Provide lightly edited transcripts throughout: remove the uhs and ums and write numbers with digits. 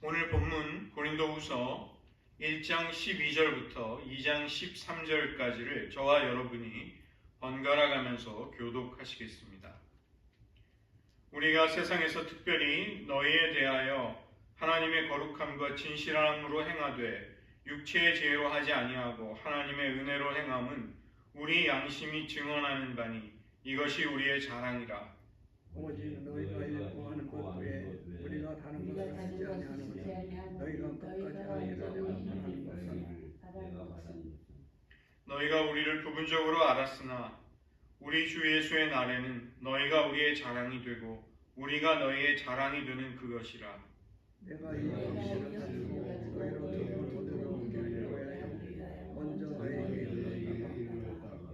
오늘 본문 고린도후서 1장 12절부터 2장 13절까지를 저와 여러분이 번갈아 가면서 교독하시겠습니다. 우리가 세상에서 특별히 너희에 대하여 하나님의 거룩함과 진실함으로 행하되 육체의 지혜로 하지 아니하고 하나님의 은혜로 행함은 우리 양심이 증언하는 바니 이것이 우리의 자랑이라. 오직 너희가 일구하는 것 외에 우리가 다른 것을 하지 아니하느냐. 너희가 끝까지 하리라 하는 것은 너희가 우리를 부분적으로 알았으나 우리 주 예수의 날에는 너희가 우리의 자랑이 되고 우리가 너희의 자랑이 되는 그것이라. 내가 이 계시를 가지고 너희로 더 들어오게 하려 먼저 너희에게 이르렀다가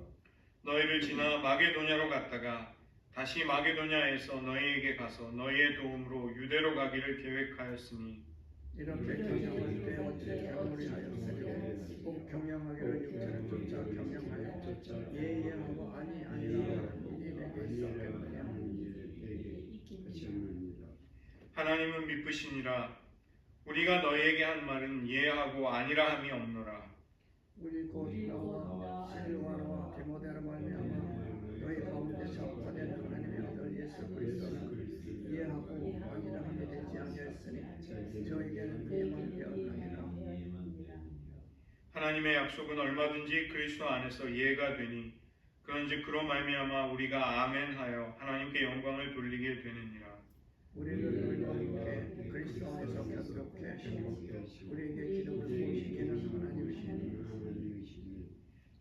너희를 지나 마게도냐로 갔다가 다시 마게도냐에서 너희에게 가서 너희의 도움으로 유대로 가기를 계획하였으니 이렇게 경영할 때 어찌 경물이 하였으리요. 꼭 경영하기를 육체를 쫓아 경영하여 예의하고 아니라 일이 내게 있었겠느냐. 하나님은 미쁘시니라. 우리가 너희에게 한 말은 예하고 아니라 함이 없노라. 우리 곧 너와 실로아와 디모데로 말미암아 너희 가운데 전파된 하나님의 아들 예수 그리스도를 이해하고 아니라 함이 되지 아니하였으니 저에게는 그에만 되었느니라. 하나님의 약속은 얼마든지 그리스도 안에서 예가 되니 그런즉 그로 말미암아 우리가 아멘하여 하나님께 영광을 돌리게 되느니라. 우리를 너희와 함께 그리스도 안에서 격벽케 하시고 우리에게 기름을 부으시기는 하나님이시니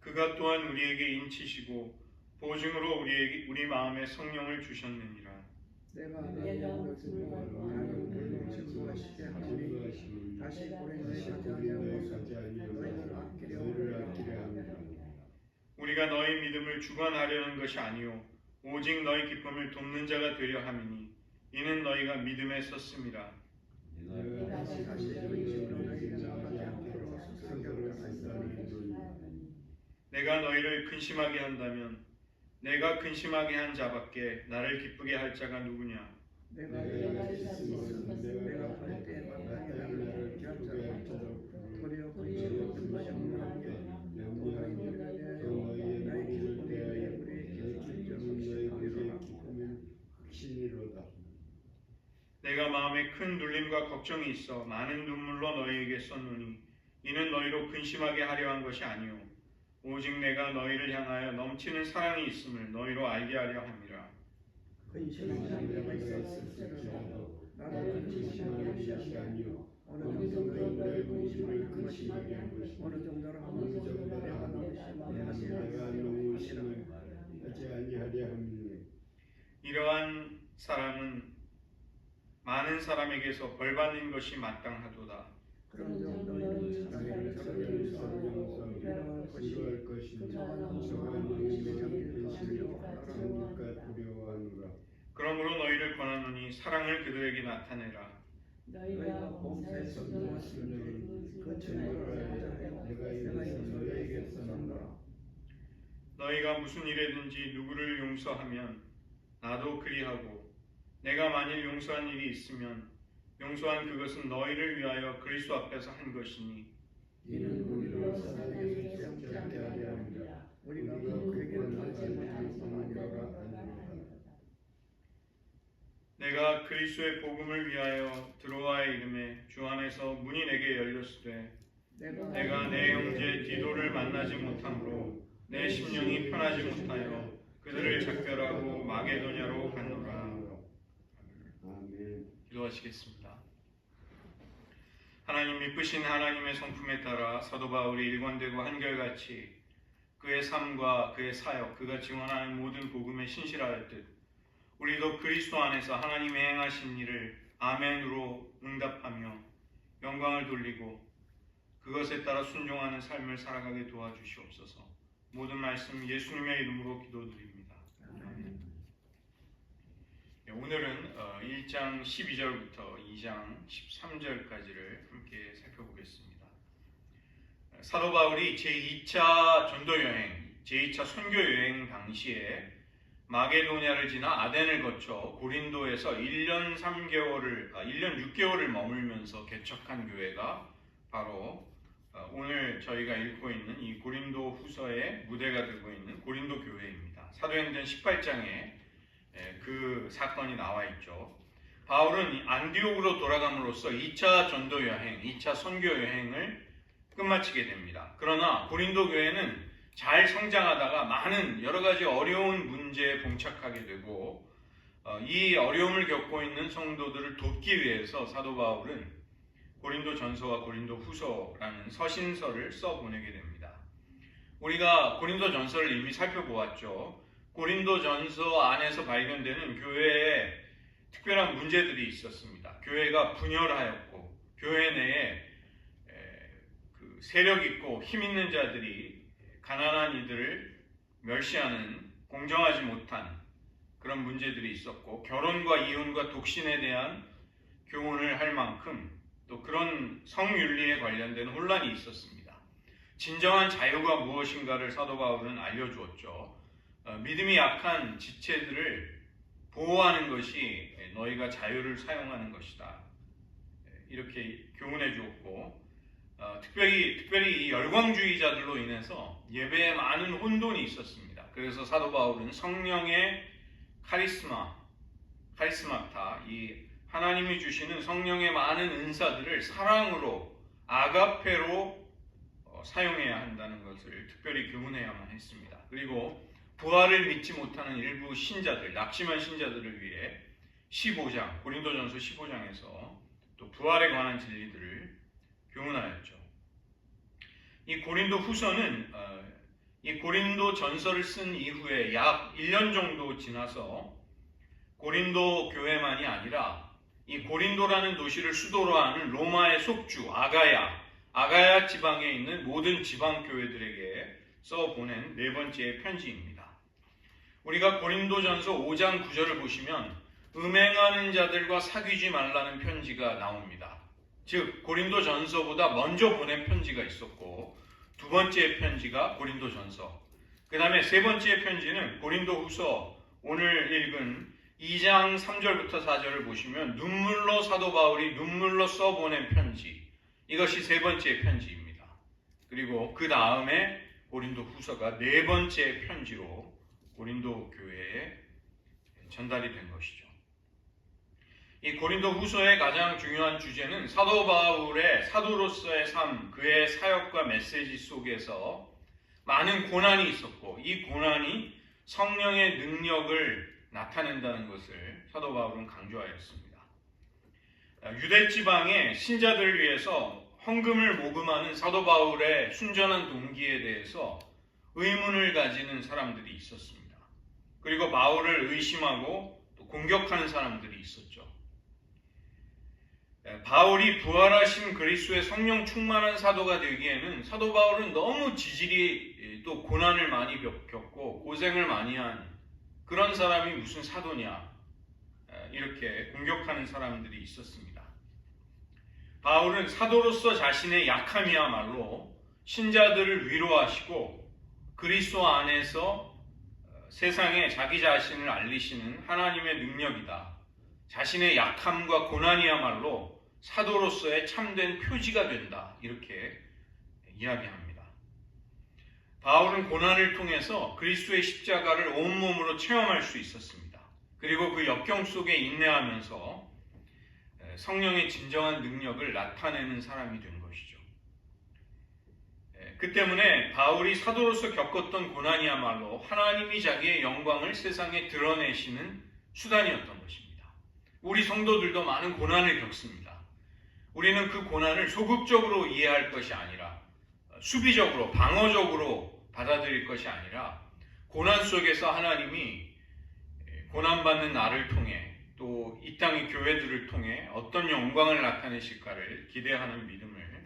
그가 또한 우리에게 인치시고 보증으로 우리 마음에 성령을 주셨느니라. 내가 너희 영혼을 나를 물로 증거하시게 하시니 다시 고린도에 가지 아니하고 너희를 아끼려 함이라. 우리가 너희 믿음을 주관하려는 것이 아니요 오직 너희 기쁨을 돕는 자가 되려 함이니 이는 너희가 믿음에 섰음이라. 다시 의심으로 너희에게 나가지 않기로 스스로 결단하였으니 내가 너희를 근심하게 한다면 내가 근심하게 한 자밖에 나를 기쁘게 할 자가 누구냐. 내가 있으면 내가 갈 때 만나게 나를 기쁘게 할 자도 도리어 근심을 든바 영원하게 또 너희들에 대하여 나의 기쁨에 대하여 우리의 기쁨이 확신이로다. 내가 마음에 큰 눌림과 걱정이 있어 많은 눈물로 너희에게 썼노니 이는 너희로 근심하게 하려 한 것이 아니요 오직 내가 너희를 향하여 넘치는 사랑이 있음을 너희로 알게 하려 함이라. 근심이 잠자가 있었을지라도 나를 근심하게 하시 아니요 어느 정도로 너희 근심을 근심하게 한 것이 어느 정도로 하면 내가 너무 심하게 하지 아니하려 함이니 이러한 사람은 많은 사람에게서 벌받는 것이 마땅하도다. 그런즉 너희는 사람의 저를 용서할 것이니 저가 너희에게 잠길까 두려워하노라. 그러므로 너희를 권하노니 사랑을 그들에게 나타내라. 너희가 범죄에서 누웠으니 그 증거를 알자 내가 이것을 너희에게 썼노라. 너희가 무슨 일에든지 누구를 용서하면 나도 그리하고 내가 만일 용서한 일이 있으면 용서한 그것은 너희를 위하여 그리스도 앞에서 한 것이니 이는 우리로 사랑에 속지 않게 하려 함이라. 우리가 그에게는 하지 못한 것만이라. 내가 그리스도의 복음을 위하여 드로아의 이름에 주 안에서 문이 내게 열렸으되 내가 내 형제 디도를 만나지 못함으로 내 심령이 편하지 못하여 그들을 작별하고 마게도냐로 갔노라. 기도하시겠습니다. 하나님 미쁘신 하나님의 성품에 따라 사도 바울이 일관되고 한결같이 그의 삶과 그의 사역, 그가 증언하는 모든 복음에 신실하였듯 우리도 그리스도 안에서 하나님의 행하신 일을 아멘으로 응답하며 영광을 돌리고 그것에 따라 순종하는 삶을 살아가게 도와주시옵소서. 모든 말씀 예수님의 이름으로 기도드립니다. 오늘은 1장 12절부터 2장 13절까지를 함께 살펴보겠습니다. 사도 바울이 제2차 전도여행, 제2차 선교여행 당시에 마게도냐를 지나 아덴을 거쳐 고린도에서 1년 6개월을 머물면서 개척한 교회가 바로 오늘 저희가 읽고 있는 이 고린도 후서의 무대가 되고 있는 고린도 교회입니다. 사도행전 18장에 그 사건이 나와 있죠. 바울은 안디옥으로 돌아감으로써 2차 전도 여행, 2차 선교 여행을 끝마치게 됩니다. 그러나 고린도 교회는 잘 성장하다가 많은 여러 가지 어려운 문제에 봉착하게 되고 이 어려움을 겪고 있는 성도들을 돕기 위해서 사도 바울은 고린도 전서와 고린도 후서라는 서신서를 써보내게 됩니다. 우리가 고린도 전서를 이미 살펴보았죠. 고린도 전서 안에서 발견되는 교회에 특별한 문제들이 있었습니다. 교회가 분열하였고 교회 내에 세력 있고 힘 있는 자들이 가난한 이들을 멸시하는 공정하지 못한 그런 문제들이 있었고 결혼과 이혼과 독신에 대한 교훈을 할 만큼 또 그런 성윤리에 관련된 혼란이 있었습니다. 진정한 자유가 무엇인가를 사도 바울은 알려주었죠. 믿음이 약한 지체들을 보호하는 것이 너희가 자유를 사용하는 것이다. 이렇게 교훈해 주었고 특별히 이 열광주의자들로 인해서 예배에 많은 혼돈이 있었습니다. 그래서 사도 바울은 성령의 카리스마타, 이 하나님이 주시는 성령의 많은 은사들을 사랑으로 아가페로 사용해야 한다는 것을 특별히 교훈해야만 했습니다. 그리고 부활을 믿지 못하는 일부 신자들, 낙심한 신자들을 위해 15장, 고린도전서 15장에서 또 부활에 관한 진리들을 교훈하였죠. 이 고린도 후서는 이 고린도 전서를 쓴 이후에 약 1년 정도 지나서 고린도 교회만이 아니라 이 고린도라는 도시를 수도로 하는 로마의 속주 아가야 지방에 있는 모든 지방 교회들에게 써보낸 네 번째의 편지입니다. 우리가 고린도전서 5장 9절을 보시면 음행하는 자들과 사귀지 말라는 편지가 나옵니다. 즉 고린도전서보다 먼저 보낸 편지가 있었고 두 번째 편지가 고린도전서, 그 다음에 세 번째 편지는 고린도후서, 오늘 읽은 2장 3절부터 4절을 보시면 눈물로 사도 바울이 눈물로 써보낸 편지, 이것이 세 번째 편지입니다. 그리고 그 다음에 고린도후서가 네 번째 편지로 고린도 교회에 전달이 된 것이죠. 이 고린도후서의 가장 중요한 주제는 사도 바울의 사도로서의 삶, 그의 사역과 메시지 속에서 많은 고난이 있었고 이 고난이 성령의 능력을 나타낸다는 것을 사도 바울은 강조하였습니다. 유대 지방의 신자들을 위해서 헌금을 모금하는 사도 바울의 순전한 동기에 대해서 의문을 가지는 사람들이 있었습니다. 그리고 바울을 의심하고 또 공격하는 사람들이 있었죠. 바울이 부활하신 그리스도의 성령 충만한 사도가 되기에는 사도 바울은 너무 지질이 또 고난을 많이 겪고 고생을 많이 한 그런 사람이 무슨 사도냐, 이렇게 공격하는 사람들이 있었습니다. 바울은 사도로서 자신의 약함이야말로 신자들을 위로하시고 그리스도 안에서 세상에 자기 자신을 알리시는 하나님의 능력이다. 자신의 약함과 고난이야말로 사도로서의 참된 표지가 된다. 이렇게 이야기합니다. 바울은 고난을 통해서 그리스도의 십자가를 온몸으로 체험할 수 있었습니다. 그리고 그 역경 속에 인내하면서 성령의 진정한 능력을 나타내는 사람이 된 것이죠. 그 때문에 바울이 사도로서 겪었던 고난이야말로 하나님이 자기의 영광을 세상에 드러내시는 수단이었던 것입니다. 우리 성도들도 많은 고난을 겪습니다. 우리는 그 고난을 소극적으로 이해할 것이 아니라 수비적으로, 방어적으로 받아들일 것이 아니라 고난 속에서 하나님이 고난받는 나를 통해 또 이 땅의 교회들을 통해 어떤 영광을 나타내실까를 기대하는 믿음을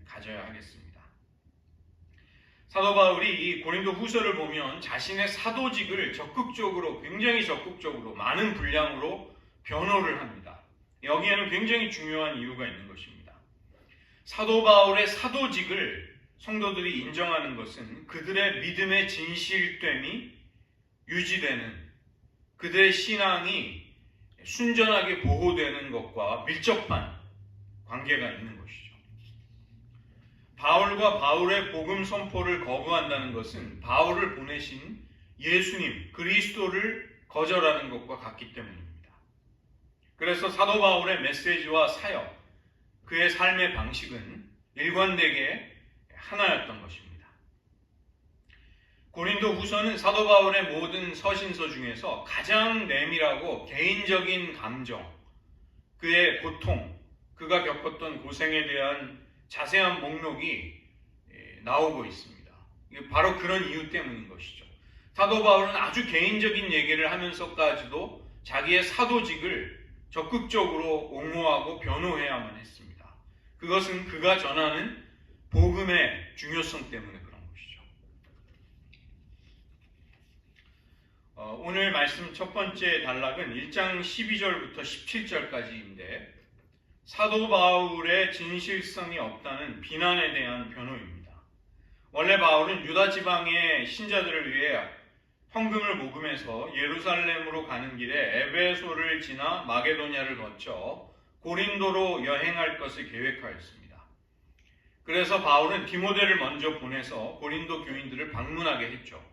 가져야 하겠습니다. 사도 바울이 이 고린도 후서를 보면 자신의 사도직을 굉장히 적극적으로 많은 분량으로 변호를 합니다. 여기에는 굉장히 중요한 이유가 있는 것입니다. 사도 바울의 사도직을 성도들이 인정하는 것은 그들의 믿음의 진실됨이 유지되는 그들의 신앙이 순전하게 보호되는 것과 밀접한 관계가 있는 것이죠. 바울과 바울의 복음 선포를 거부한다는 것은 바울을 보내신 예수님, 그리스도를 거절하는 것과 같기 때문입니다. 그래서 사도 바울의 메시지와 사역, 그의 삶의 방식은 일관되게 하나였던 것입니다. 고린도 후서는 사도 바울의 모든 서신서 중에서 가장 내밀하고 개인적인 감정, 그의 고통, 그가 겪었던 고생에 대한 자세한 목록이 나오고 있습니다. 바로 그런 이유 때문인 것이죠. 사도 바울은 아주 개인적인 얘기를 하면서까지도 자기의 사도직을 적극적으로 옹호하고 변호해야만 했습니다. 그것은 그가 전하는 복음의 중요성 때문에 그런 것이죠. 오늘 말씀 첫 번째 단락은 1장 12절부터 17절까지인데 사도 바울의 진실성이 없다는 비난에 대한 변호입니다. 원래 바울은 유다 지방의 신자들을 위해 헌금을 모금해서 예루살렘으로 가는 길에 에베소를 지나 마게도냐를 거쳐 고린도로 여행할 것을 계획하였습니다. 그래서 바울은 디모데를 먼저 보내서 고린도 교인들을 방문하게 했죠.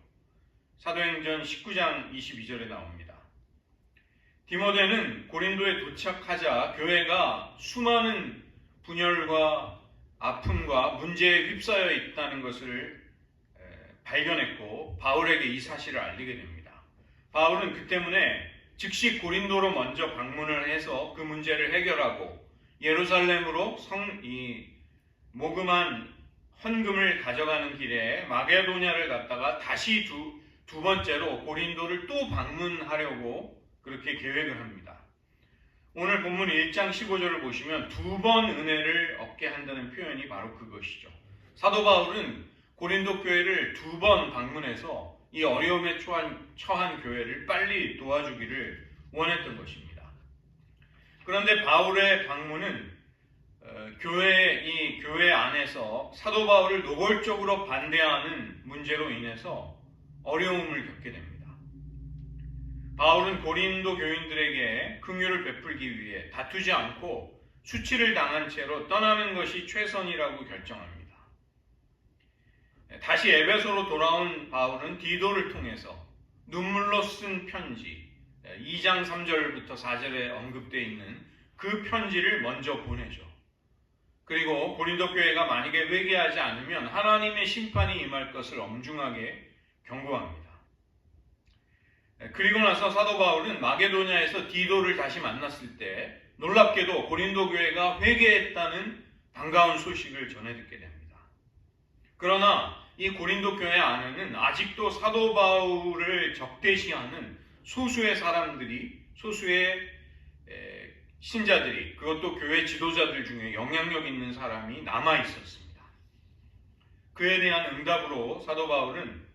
사도행전 19장 22절에 나옵니다. 디모데는 고린도에 도착하자 교회가 수많은 분열과 아픔과 문제에 휩싸여 있다는 것을 발견했고 바울에게 이 사실을 알리게 됩니다. 바울은 그 때문에 즉시 고린도로 먼저 방문을 해서 그 문제를 해결하고 예루살렘으로 모금한 헌금을 가져가는 길에 마게도냐를 갔다가 다시 두 번째로 고린도를 또 방문하려고 그렇게 계획을 합니다. 오늘 본문 1장 15절을 보시면 두 번 은혜를 얻게 한다는 표현이 바로 그것이죠. 사도 바울은 고린도 교회를 두 번 방문해서 이 어려움에 처한 교회를 빨리 도와주기를 원했던 것입니다. 그런데 바울의 방문은 교회 안에서 사도 바울을 노골적으로 반대하는 문제로 인해서 어려움을 겪게 됩니다. 바울은 고린도 교인들에게 긍휼을 베풀기 위해 다투지 않고 수치를 당한 채로 떠나는 것이 최선이라고 결정합니다. 다시 에베소로 돌아온 바울은 디도를 통해서 눈물로 쓴 편지 2장 3절부터 4절에 언급되어 있는 그 편지를 먼저 보내죠. 그리고 고린도 교회가 만약에 회개하지 않으면 하나님의 심판이 임할 것을 엄중하게 경고합니다. 그리고 나서 사도 바울은 마게도냐에서 디도를 다시 만났을 때 놀랍게도 고린도 교회가 회개했다는 반가운 소식을 전해 듣게 됩니다. 그러나 이 고린도 교회 안에는 아직도 사도 바울을 적대시하는 소수의 신자들이, 그것도 교회 지도자들 중에 영향력 있는 사람이 남아 있었습니다. 그에 대한 응답으로 사도 바울은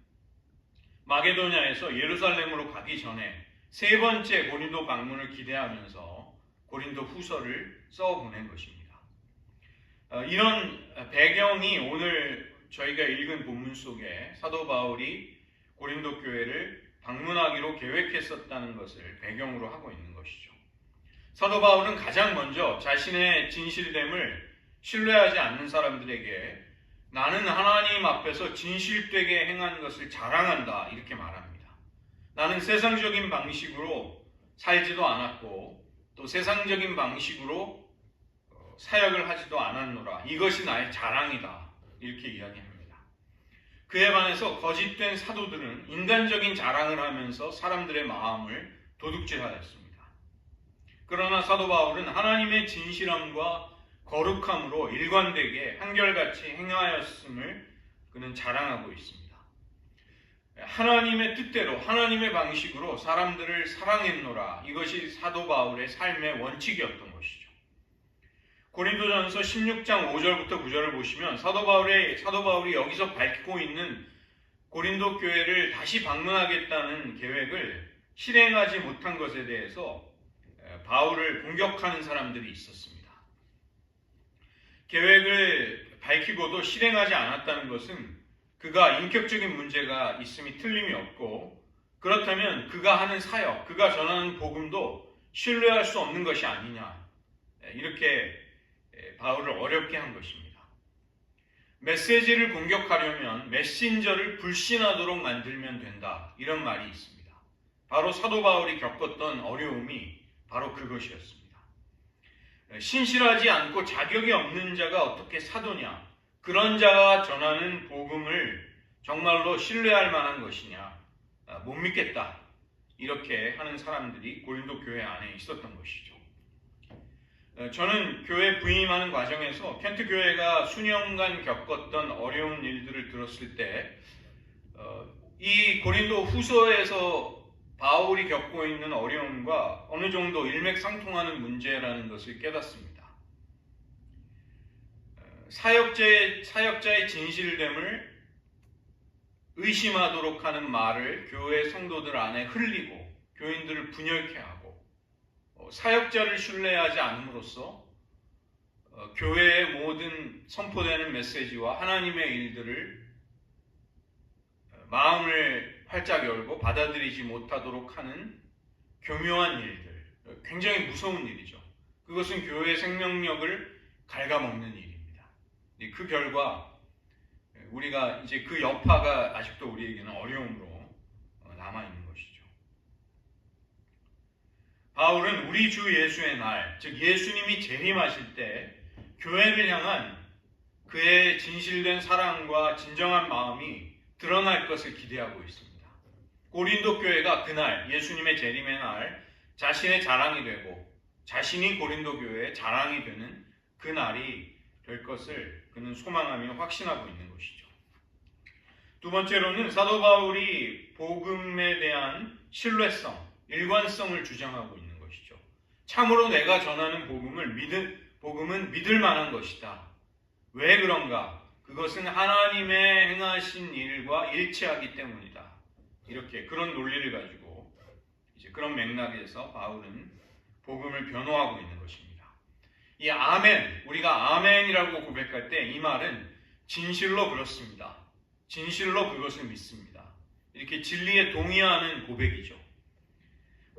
마게도냐에서 예루살렘으로 가기 전에 세 번째 고린도 방문을 기대하면서 고린도 후서를 써 보낸 것입니다. 이런 배경이 오늘 저희가 읽은 본문 속에 사도 바울이 고린도 교회를 방문하기로 계획했었다는 것을 배경으로 하고 있는 것이죠. 사도 바울은 가장 먼저 자신의 진실됨을 신뢰하지 않는 사람들에게 나는 하나님 앞에서 진실되게 행한 것을 자랑한다 이렇게 말합니다. 나는 세상적인 방식으로 살지도 않았고 또 세상적인 방식으로 사역을 하지도 않았노라. 이것이 나의 자랑이다 이렇게 이야기합니다. 그에 반해서 거짓된 사도들은 인간적인 자랑을 하면서 사람들의 마음을 도둑질하였습니다. 그러나 사도 바울은 하나님의 진실함과 거룩함으로 일관되게 한결같이 행하였음을 그는 자랑하고 있습니다. 하나님의 뜻대로 하나님의 방식으로 사람들을 사랑했노라. 이것이 사도 바울의 삶의 원칙이었던 것이죠. 고린도전서 16장 5절부터 9절을 보시면 사도 바울이 여기서 밝히고 있는 고린도 교회를 다시 방문하겠다는 계획을 실행하지 못한 것에 대해서 바울을 공격하는 사람들이 있었습니다. 계획을 밝히고도 실행하지 않았다는 것은 그가 인격적인 문제가 있음이 틀림이 없고 그렇다면 그가 하는 사역, 그가 전하는 복음도 신뢰할 수 없는 것이 아니냐. 이렇게 바울을 어렵게 한 것입니다. 메시지를 공격하려면 메신저를 불신하도록 만들면 된다. 이런 말이 있습니다. 바로 사도 바울이 겪었던 어려움이 바로 그것이었습니다. 신실하지 않고 자격이 없는 자가 어떻게 사도냐? 그런 자가 전하는 복음을 정말로 신뢰할 만한 것이냐? 못 믿겠다. 이렇게 하는 사람들이 고린도 교회 안에 있었던 것이죠. 저는 교회 부임하는 과정에서 켄트 교회가 수년간 겪었던 어려운 일들을 들었을 때 이 고린도 후서에서 바울이 겪고 있는 어려움과 어느 정도 일맥상통하는 문제라는 것을 깨닫습니다. 사역자의 진실됨을 의심하도록 하는 말을 교회 성도들 안에 흘리고 교인들을 분열케 하고 사역자를 신뢰하지 않음으로써 교회의 모든 선포되는 메시지와 하나님의 일들을 마음을 활짝 열고 받아들이지 못하도록 하는 교묘한 일들, 굉장히 무서운 일이죠. 그것은 교회의 생명력을 갉아먹는 일입니다. 그 결과 우리가 이제 그 여파가 아직도 우리에게는 어려움으로 남아있는 것이죠. 바울은 우리 주 예수의 날, 즉 예수님이 재림하실 때 교회를 향한 그의 진실된 사랑과 진정한 마음이 드러날 것을 기대하고 있습니다. 고린도 교회가 그날 예수님의 재림의 날 자신의 자랑이 되고 자신이 고린도 교회의 자랑이 되는 그 날이 될 것을 그는 소망하며 확신하고 있는 것이죠. 두 번째로는 사도 바울이 복음에 대한 신뢰성, 일관성을 주장하고 있는 것이죠. 참으로 내가 전하는 복음은 믿을 만한 것이다. 왜 그런가? 그것은 하나님의 행하신 일과 일치하기 때문이다. 이렇게 그런 논리를 가지고 이제 그런 맥락에서 바울은 복음을 변호하고 있는 것입니다. 이 아멘, 우리가 아멘이라고 고백할 때 이 말은 진실로 그렇습니다. 진실로 그것을 믿습니다. 이렇게 진리에 동의하는 고백이죠.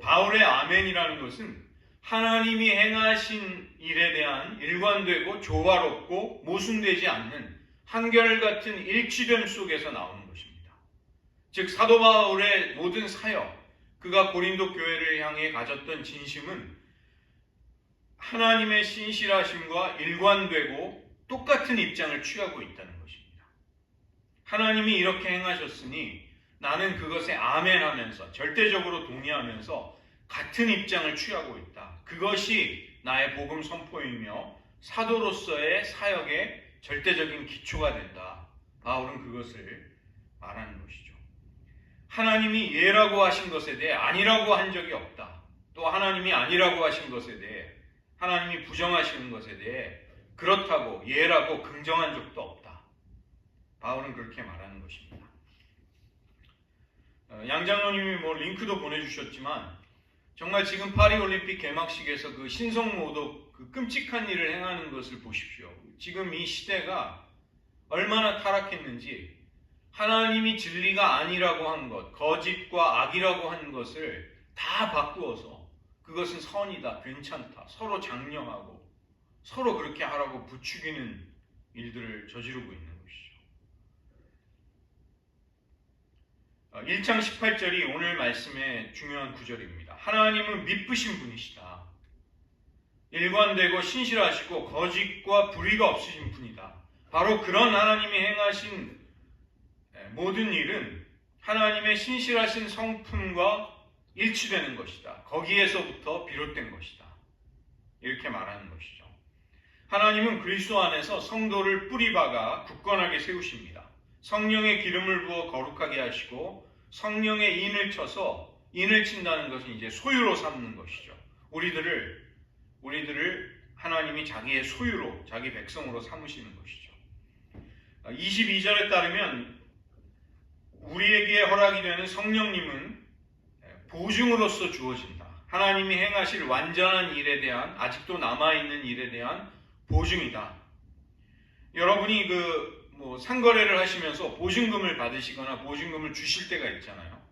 바울의 아멘이라는 것은 하나님이 행하신 일에 대한 일관되고 조화롭고 모순되지 않는 한결같은 일치됨 속에서 나오는 것입니다. 즉 사도 바울의 모든 사역, 그가 고린도 교회를 향해 가졌던 진심은 하나님의 신실하심과 일관되고 똑같은 입장을 취하고 있다는 것입니다. 하나님이 이렇게 행하셨으니 나는 그것에 아멘하면서 절대적으로 동의하면서 같은 입장을 취하고 있다. 그것이 나의 복음 선포이며 사도로서의 사역의 절대적인 기초가 된다. 바울은 그것을 말하는 것이죠. 하나님이 예라고 하신 것에 대해 아니라고 한 적이 없다. 또 하나님이 아니라고 하신 것에 대해 하나님이 부정하시는 것에 대해 그렇다고 예라고 긍정한 적도 없다. 바울은 그렇게 말하는 것입니다. 양 장로님이 링크도 보내주셨지만 정말 지금 파리올림픽 개막식에서 그 신성모독 그 끔찍한 일을 행하는 것을 보십시오. 지금 이 시대가 얼마나 타락했는지 하나님이 진리가 아니라고 한 것, 거짓과 악이라고 한 것을 다 바꾸어서 그것은 선이다, 괜찮다, 서로 장려하고 서로 그렇게 하라고 부추기는 일들을 저지르고 있는 것이죠. 1장 18절이 오늘 말씀의 중요한 구절입니다. 하나님은 미쁘신 분이시다. 일관되고 신실하시고 거짓과 불의가 없으신 분이다. 바로 그런 하나님이 행하신 모든 일은 하나님의 신실하신 성품과 일치되는 것이다. 거기에서부터 비롯된 것이다. 이렇게 말하는 것이죠. 하나님은 그리스도 안에서 성도를 뿌리박아 굳건하게 세우십니다. 성령의 기름을 부어 거룩하게 하시고 성령의 인을 쳐서 인을 친다는 것은 이제 소유로 삼는 것이죠. 우리들을 하나님이 자기의 소유로, 자기 백성으로 삼으시는 것이죠. 22절에 따르면 우리에게 허락이 되는 성령님은 보증으로서 주어진다. 하나님이 행하실 완전한 일에 대한, 아직도 남아있는 일에 대한 보증이다. 여러분이 상거래를 하시면서 보증금을 받으시거나 보증금을 주실 때가 있잖아요.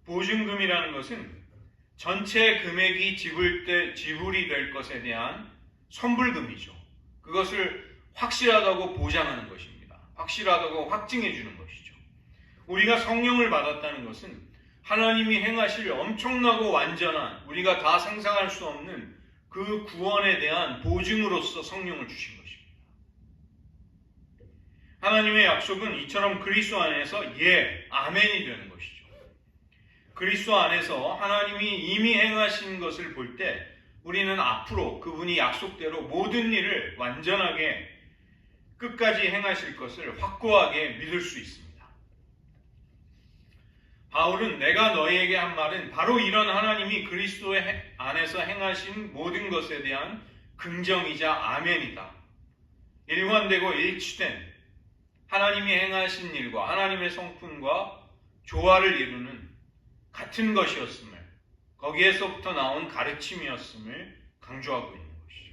보증금이라는 것은 전체 금액이 지불이 될 것에 대한 선불금이죠. 그것을 확실하다고 보장하는 것입니다. 확실하다고 확증해 주는 것이죠. 우리가 성령을 받았다는 것은 하나님이 행하실 엄청나고 완전한, 우리가 다 상상할 수 없는 그 구원에 대한 보증으로서 성령을 주신 것입니다. 하나님의 약속은 이처럼 그리스도 안에서 예, 아멘이 되는 것이죠. 그리스도 안에서 하나님이 이미 행하신 것을 볼 때 우리는 앞으로 그분이 약속대로 모든 일을 완전하게 끝까지 행하실 것을 확고하게 믿을 수 있습니다. 바울은 내가 너희에게 한 말은 바로 이런 하나님이 그리스도 안에서 행하신 모든 것에 대한 긍정이자 아멘이다. 일관되고 일치된 하나님이 행하신 일과 하나님의 성품과 조화를 이루는 같은 것이었음을, 거기에서부터 나온 가르침이었음을 강조하고 있는 것이죠.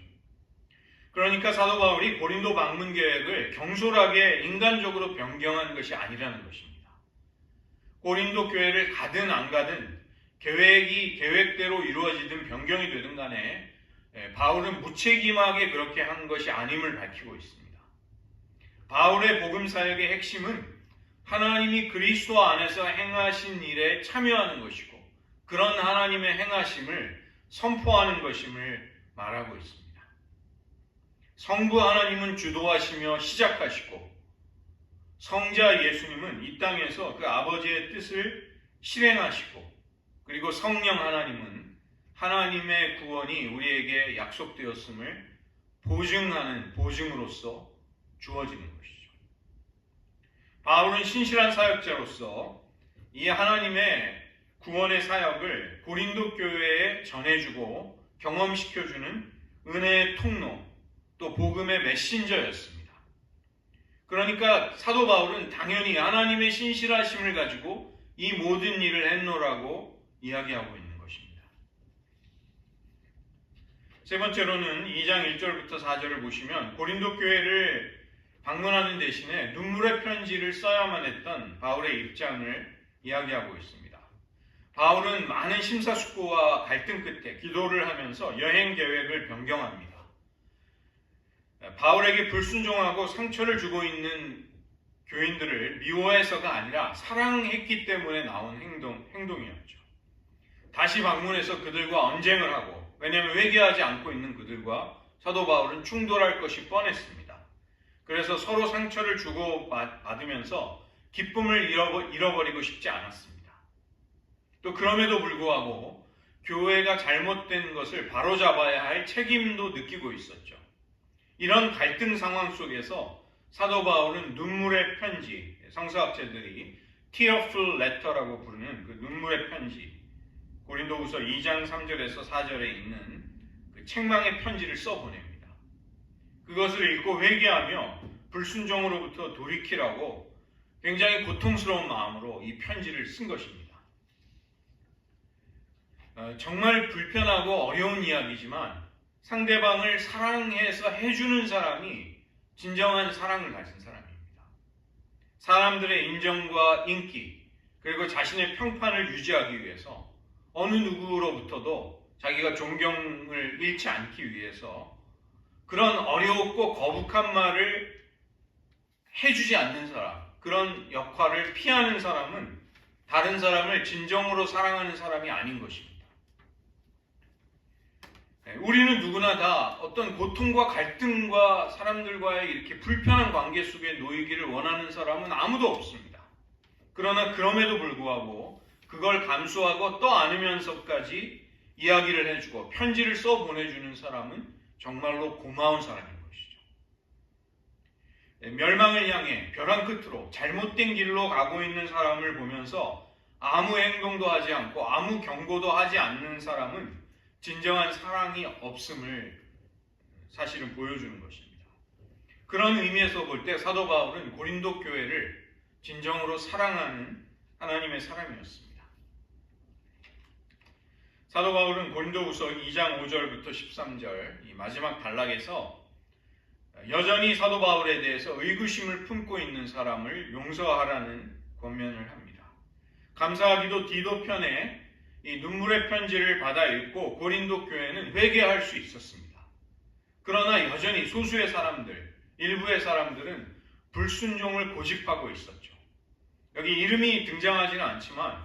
그러니까 사도 바울이 고린도 방문 계획을 경솔하게 인간적으로 변경한 것이 아니라는 것입니다. 고린도 교회를 가든 안 가든 계획이 계획대로 이루어지든 변경이 되든 간에 바울은 무책임하게 그렇게 한 것이 아님을 밝히고 있습니다. 바울의 복음 사역의 핵심은 하나님이 그리스도 안에서 행하신 일에 참여하는 것이고 그런 하나님의 행하심을 선포하는 것임을 말하고 있습니다. 성부 하나님은 주도하시며 시작하시고 성자 예수님은 이 땅에서 그 아버지의 뜻을 실행하시고 그리고 성령 하나님은 하나님의 구원이 우리에게 약속되었음을 보증하는 보증으로서 주어지는 것이죠. 바울은 신실한 사역자로서 이 하나님의 구원의 사역을 고린도 교회에 전해주고 경험시켜주는 은혜의 통로, 또 복음의 메신저였습니다. 그러니까 사도 바울은 당연히 하나님의 신실하심을 가지고 이 모든 일을 했노라고 이야기하고 있는 것입니다. 세 번째로는 2장 1절부터 4절을 보시면 고린도 교회를 방문하는 대신에 눈물의 편지를 써야만 했던 바울의 입장을 이야기하고 있습니다. 바울은 많은 심사숙고와 갈등 끝에 기도를 하면서 여행 계획을 변경합니다. 바울에게 불순종하고 상처를 주고 있는 교인들을 미워해서가 아니라 사랑했기 때문에 나온 행동이었죠. 다시 방문해서 그들과 언쟁을 하고, 왜냐하면 회개하지 않고 있는 그들과 사도 바울은 충돌할 것이 뻔했습니다. 그래서 서로 상처를 주고 받으면서 기쁨을 잃어버리고 싶지 않았습니다. 또 그럼에도 불구하고 교회가 잘못된 것을 바로잡아야 할 책임도 느끼고 있었죠. 이런 갈등 상황 속에서 사도 바울은 눈물의 편지, 성서학자들이 tearful letter라고 부르는 그 눈물의 편지, 고린도후서 2장 3절에서 4절에 있는 그 책망의 편지를 써보냅니다. 그것을 읽고 회개하며 불순종으로부터 돌이키라고 굉장히 고통스러운 마음으로 이 편지를 쓴 것입니다. 정말 불편하고 어려운 이야기지만 상대방을 사랑해서 해주는 사람이 진정한 사랑을 가진 사람입니다. 사람들의 인정과 인기, 그리고 자신의 평판을 유지하기 위해서 어느 누구로부터도 자기가 존경을 잃지 않기 위해서 그런 어렵고 거북한 말을 해주지 않는 사람, 그런 역할을 피하는 사람은 다른 사람을 진정으로 사랑하는 사람이 아닌 것입니다. 우리는 누구나 다 어떤 고통과 갈등과 사람들과의 이렇게 불편한 관계 속에 놓이기를 원하는 사람은 아무도 없습니다. 그러나 그럼에도 불구하고 그걸 감수하고 떠안으면서까지 이야기를 해주고 편지를 써 보내주는 사람은 정말로 고마운 사람인 것이죠. 멸망을 향해 벼랑 끝으로 잘못된 길로 가고 있는 사람을 보면서 아무 행동도 하지 않고 아무 경고도 하지 않는 사람은 진정한 사랑이 없음을 사실은 보여주는 것입니다. 그런 의미에서 볼 때 사도 바울은 고린도 교회를 진정으로 사랑하는 하나님의 사람이었습니다. 사도 바울은 고린도후서 2장 5절부터 13절 이 마지막 단락에서 여전히 사도 바울에 대해서 의구심을 품고 있는 사람을 용서하라는 권면을 합니다. 감사하기도 디도편에 이 눈물의 편지를 받아 읽고 고린도 교회는 회개할 수 있었습니다. 그러나 여전히 소수의 사람들, 일부의 사람들은 불순종을 고집하고 있었죠. 여기 이름이 등장하지는 않지만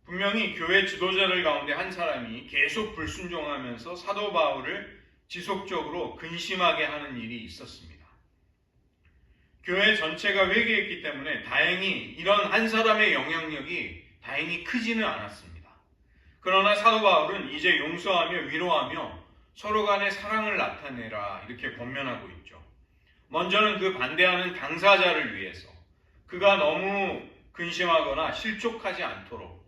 분명히 교회 지도자들 가운데 한 사람이 계속 불순종하면서 사도 바울을 지속적으로 근심하게 하는 일이 있었습니다. 교회 전체가 회개했기 때문에 다행히 이런 한 사람의 영향력이 다행히 크지는 않았습니다. 그러나 사도 바울은 이제 용서하며 위로하며 서로 간의 사랑을 나타내라 이렇게 권면하고 있죠. 먼저는 그 반대하는 당사자를 위해서 그가 너무 근심하거나 실족하지 않도록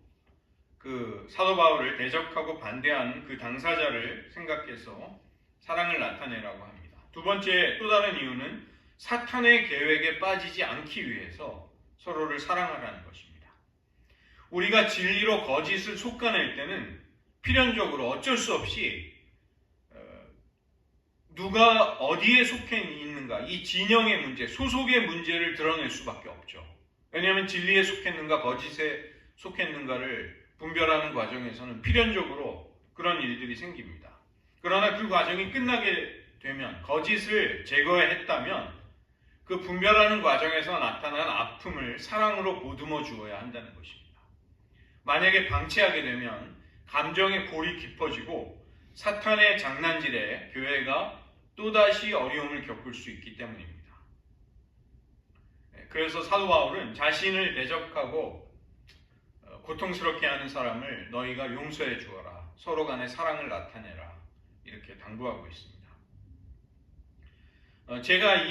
그 사도 바울을 대적하고 반대하는 그 당사자를 생각해서 사랑을 나타내라고 합니다. 두 번째 또 다른 이유는 사탄의 계획에 빠지지 않기 위해서 서로를 사랑하라는 것입니다. 우리가 진리로 거짓을 솎아낼 때는 필연적으로 어쩔 수 없이 누가 어디에 속해 있는가, 이 진영의 문제, 소속의 문제를 드러낼 수밖에 없죠. 왜냐하면 진리에 속했는가 거짓에 속했는가를 분별하는 과정에서는 필연적으로 그런 일들이 생깁니다. 그러나 그 과정이 끝나게 되면, 거짓을 제거했다면 그 분별하는 과정에서 나타난 아픔을 사랑으로 보듬어 주어야 한다는 것입니다. 만약에 방치하게 되면 감정의 골이 깊어지고 사탄의 장난질에 교회가 또다시 어려움을 겪을 수 있기 때문입니다. 그래서 사도 바울은 자신을 대적하고 고통스럽게 하는 사람을 너희가 용서해 주어라, 서로 간의 사랑을 나타내라 이렇게 당부하고 있습니다. 제가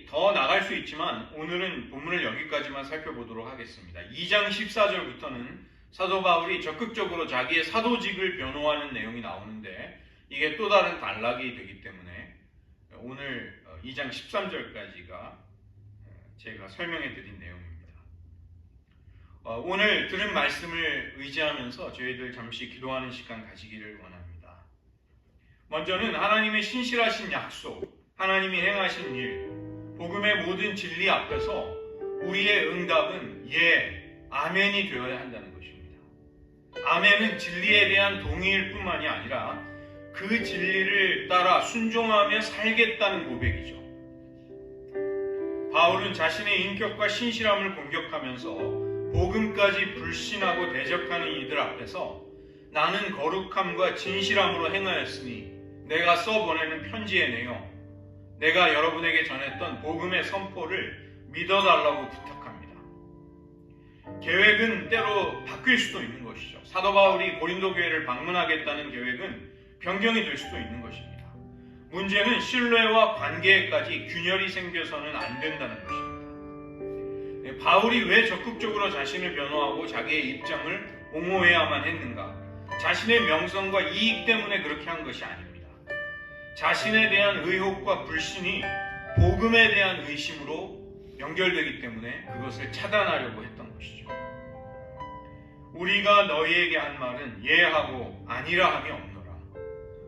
더 나갈 수 있지만 오늘은 본문을 여기까지만 살펴보도록 하겠습니다. 2장 14절부터는 사도 바울이 적극적으로 자기의 사도직을 변호하는 내용이 나오는데 이게 또 다른 단락이 되기 때문에 오늘 2장 13절까지가 제가 설명해 드린 내용입니다. 오늘 들은 말씀을 의지하면서 저희들 잠시 기도하는 시간 가지기를 원합니다. 먼저는 하나님의 신실하신 약속, 하나님이 행하신 일, 복음의 모든 진리 앞에서 우리의 응답은 예, 아멘이 되어야 한다는 것입니다. 아멘은 진리에 대한 동의일 뿐만이 아니라 그 진리를 따라 순종하며 살겠다는 고백이죠. 바울은 자신의 인격과 신실함을 공격하면서 복음까지 불신하고 대적하는 이들 앞에서 나는 거룩함과 진실함으로 행하였으니 내가 써보내는 편지의 내용, 내가 여러분에게 전했던 복음의 선포를 믿어달라고 부탁합니다. 계획은 때로 바뀔 수도 있는 것이죠. 사도 바울이 고린도 교회를 방문하겠다는 계획은 변경이 될 수도 있는 것입니다. 문제는 신뢰와 관계에까지 균열이 생겨서는 안 된다는 것입니다. 바울이 왜 적극적으로 자신을 변호하고 자기의 입장을 옹호해야만 했는가? 자신의 명성과 이익 때문에 그렇게 한 것이 아닙니다. 자신에 대한 의혹과 불신이 복음에 대한 의심으로 연결되기 때문에 그것을 차단하려고 했던 것이죠. 우리가 너희에게 한 말은 예하고 아니라 함이 없노라.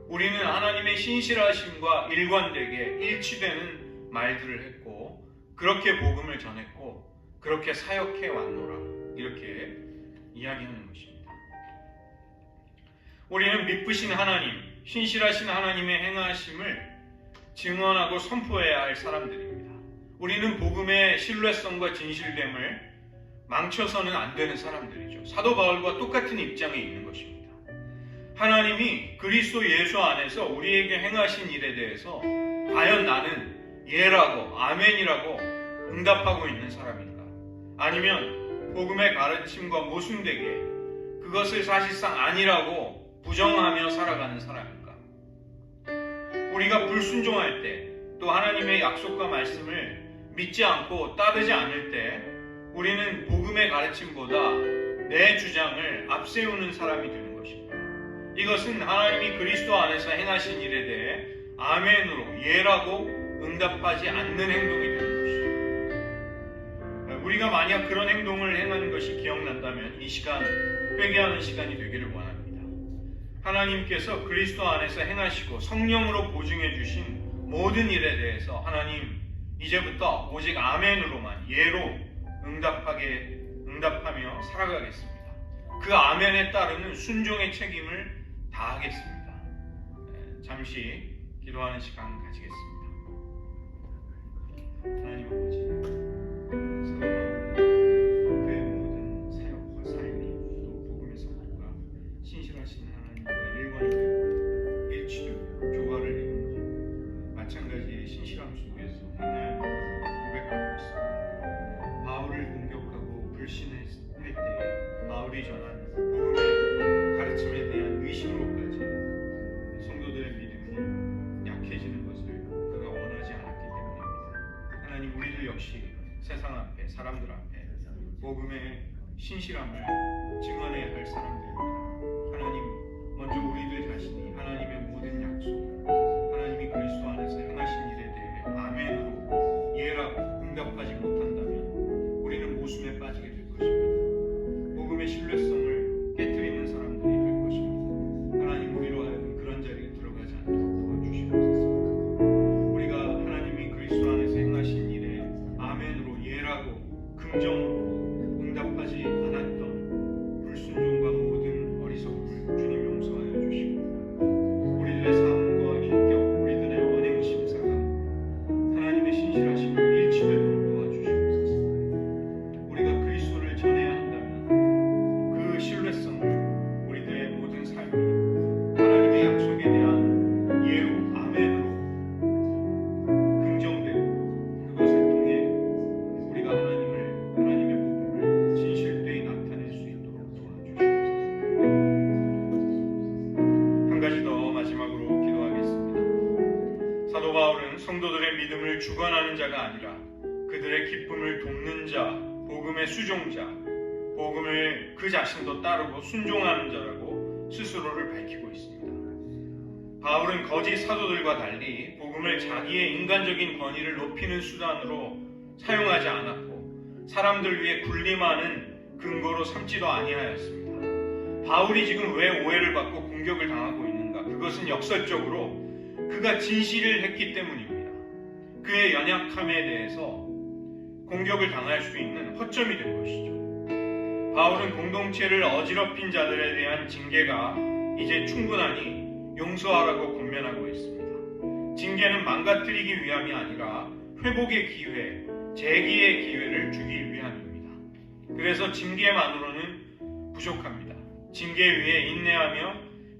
우리는 하나님의 신실하심과 일관되게 일치되는 말들을 했고 그렇게 복음을 전했고 그렇게 사역해 왔노라. 이렇게 이야기하는 것입니다. 우리는 믿으신 하나님, 신실하신 하나님의 행하심을 증언하고 선포해야 할 사람들입니다. 우리는 복음의 신뢰성과 진실됨을 망쳐서는 안 되는 사람들이죠. 사도 바울과 똑같은 입장에 있는 것입니다. 하나님이 그리스도 예수 안에서 우리에게 행하신 일에 대해서 과연 나는 예라고 아멘이라고 응답하고 있는 사람인가? 아니면 복음의 가르침과 모순되게 그것을 사실상 아니라고 부정하며 살아가는 사람인가? 우리가 불순종할 때, 또 하나님의 약속과 말씀을 믿지 않고 따르지 않을 때 우리는 복음의 가르침보다 내 주장을 앞세우는 사람이 되는 것입니다. 이것은 하나님이 그리스도 안에서 행하신 일에 대해 아멘으로 예라고 응답하지 않는 행동이 되는 것입니다. 우리가 만약 그런 행동을 행하는 것이 기억난다면 이 시간 회개하는 시간이 되기를 원합니다. 하나님께서 그리스도 안에서 행하시고 성령으로 보증해 주신 모든 일에 대해서 하나님 이제부터 오직 아멘으로만 예로 응답하며 살아가겠습니다. 그 아멘에 따르는 순종의 책임을 다하겠습니다. 잠시 기도하는 시간 가지겠습니다. 하나님 아버지, 사도 바울은 그의 모든 사역과 삶이 또 복음의 선포가 신실하신 하나님과 일관이 되고 일치되고 교화를 이루는 마찬가지의 신실함 속에서 행해야 한다고 고백하고 있습니다. 바울을 공격하고 불신할 때 바울이 전한 복음의 가르침에 대한 의심으로까지 성도들의 믿음이 약해지는 것을 그가 원하지 않았기 때문입니다. 하나님, 우리도 역시 세상 앞에, 사람들 앞에 복음의 신실함을 증언해야 할 사람들입니다. 하나님, 먼저 우리들 자신이 하나님의 모든 약속, 하나님이 그리스도 안에서 행하신 일에 대해 아멘으로 이해하고 응답하지 못한다면 우리는 모순에 빠지게 될 것입니다. 복음의 신뢰성을 깨트리는 사람들이 될 것입니다. 하나님, 우리로 하여금 그런 자리에 들어가지 않도록 도와주시옵소서. 우리가 하나님이 그리스도 안에서 행하신 일에 아멘으로 이해하고 긍정으로 응답하지 않았던 불순종과 모든 어리석음을 주님 용서하여 주시고, 우리들의 삶과 인격, 우리들의 언행 심사가 하나님의 신실하심과 일치되도록 도와주시옵소서. 우리가 그리스도를 전해야 한다면 그 신뢰성을 우리들의 모든 삶이 하나님의 약속에 대한 예로, 아멘으로 긍정되고, 그것을 통해 우리가 하나님의 복음을 진실되이 나타낼 수 있도록 도와주시옵소서. 한 가지 더 마지막으로 기도하겠습니다. 사도 바울은 성도들의 믿음을 주관하는 자가 아니라 그들의 기쁨을 돕는 자, 복음의 수종자, 복음을 그 자신도 따르고 순종하는 자라고 스스로를 밝히고 있습니다. 바울은 거짓 사도들과 달리 복음을 자기의 인간적인 권위를 높이는 수단으로 사용하지 않았고 사람들 위해 군림하는 근거로 삼지도 아니하였습니다. 바울이 지금 왜 오해를 받고 공격을 당하고 있는가? 그것은 역설적으로 그가 진실을 했기 때문입니다. 그의 연약함에 대해서 공격을 당할 수 있는 허점이 된 것이죠. 바울은 공동체를 어지럽힌 자들에 대한 징계가 이제 충분하니 용서하라고 권면하고 있습니다. 징계는 망가뜨리기 위함이 아니라 회복의 기회, 재기의 기회를 주기 위함입니다. 그래서 징계만으로는 부족합니다. 징계 위에 인내하며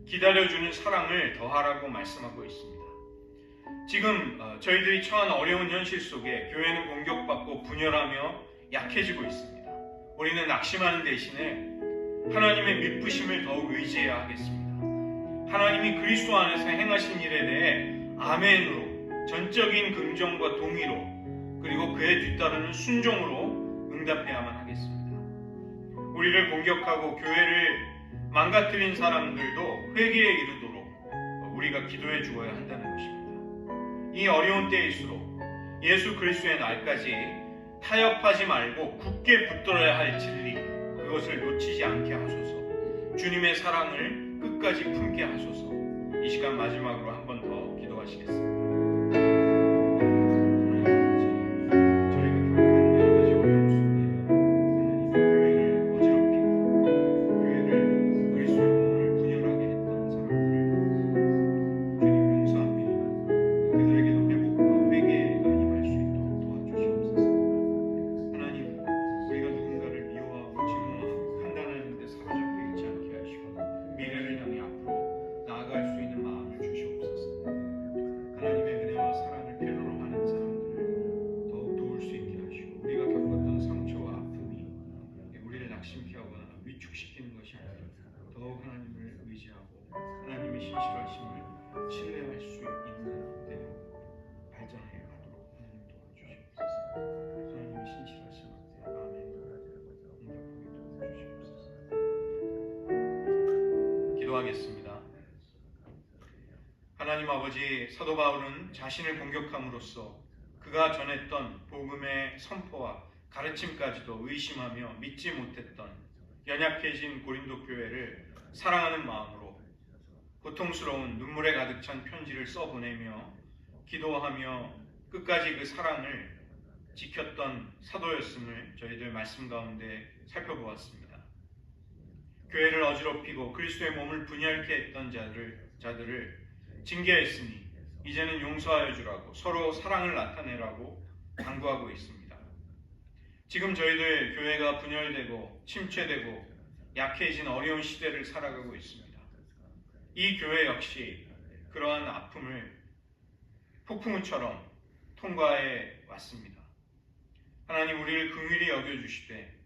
기다려주는 사랑을 더하라고 말씀하고 있습니다. 지금 저희들이 처한 어려운 현실 속에 교회는 공격받고 분열하며 약해지고 있습니다. 우리는 낙심하는 대신에 하나님의 믿부심을 더욱 의지해야 하겠습니다. 하나님이 그리스도 안에서 행하신 일에 대해 아멘으로, 전적인 긍정과 동의로, 그리고 그에 뒤따르는 순종으로 응답해야만 하겠습니다. 우리를 공격하고 교회를 망가뜨린 사람들도 회개에 이르도록 우리가 기도해 주어야 한다는 것입니다. 이 어려운 때일수록 예수 그리스도의 날까지 타협하지 말고 굳게 붙들어야 할 진리, 그것을 놓치지 않게 하소서. 주님의 사랑을 끝까지 품게 하소서. 이 시간 마지막으로 한 번 더 기도하시겠습니다. 위축시키는 것이 아니라 더욱 하나님을 의지하고 하나님의 신실하심을 신뢰할 수 있는 때로 발전해 가도록 하나님 도와주시옵소서. 하나님의 신실하심 앞에 아멘. 응답하게 도와주시옵소서. 기도하겠습니다. 하나님 아버지, 사도 바울은 자신을 공격함으로써 그가 전했던 복음의 선포와 가르침까지도 의심하며 믿지 못했던 연약해진 고린도 교회를 사랑하는 마음으로 고통스러운 눈물에 가득 찬 편지를 써보내며 기도하며 끝까지 그 사랑을 지켰던 사도였음을 저희들 말씀 가운데 살펴보았습니다. 교회를 어지럽히고 그리스도의 몸을 분열케 했던 자들을 징계했으니 이제는 용서하여 주라고 서로 사랑을 나타내라고 당부하고 있습니다. 지금 저희들 교회가 분열되고 침체되고 약해진 어려운 시대를 살아가고 있습니다. 이 교회 역시 그러한 아픔을 폭풍우처럼 통과해 왔습니다. 하나님 우리를 긍휼히 여겨주시되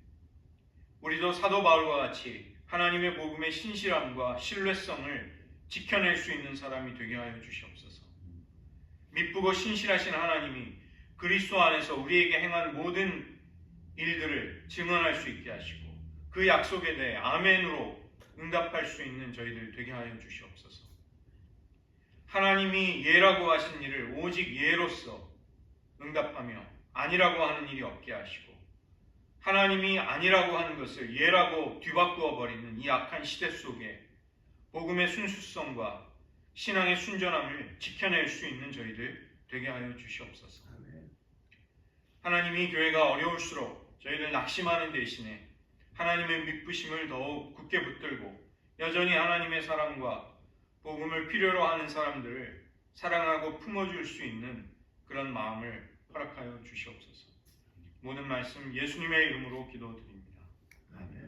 우리도 사도 바울과 같이 하나님의 복음의 신실함과 신뢰성을 지켜낼 수 있는 사람이 되게 하여 주시옵소서. 미쁘고 신실하신 하나님이 그리스도 안에서 우리에게 행한 모든 일들을 증언할 수 있게 하시고 그 약속에 대해 아멘으로 응답할 수 있는 저희들 되게 하여 주시옵소서. 하나님이 예라고 하신 일을 오직 예로서 응답하며 아니라고 하는 일이 없게 하시고 하나님이 아니라고 하는 것을 예라고 뒤바꾸어 버리는 이 악한 시대 속에 복음의 순수성과 신앙의 순전함을 지켜낼 수 있는 저희들 되게 하여 주시옵소서. 하나님이 교회가 어려울수록 저희들 낙심하는 대신에 하나님의 믿부심을 더욱 굳게 붙들고 여전히 하나님의 사랑과 복음을 필요로 하는 사람들을 사랑하고 품어줄 수 있는 그런 마음을 허락하여 주시옵소서. 모든 말씀 예수님의 이름으로 기도드립니다. 아멘.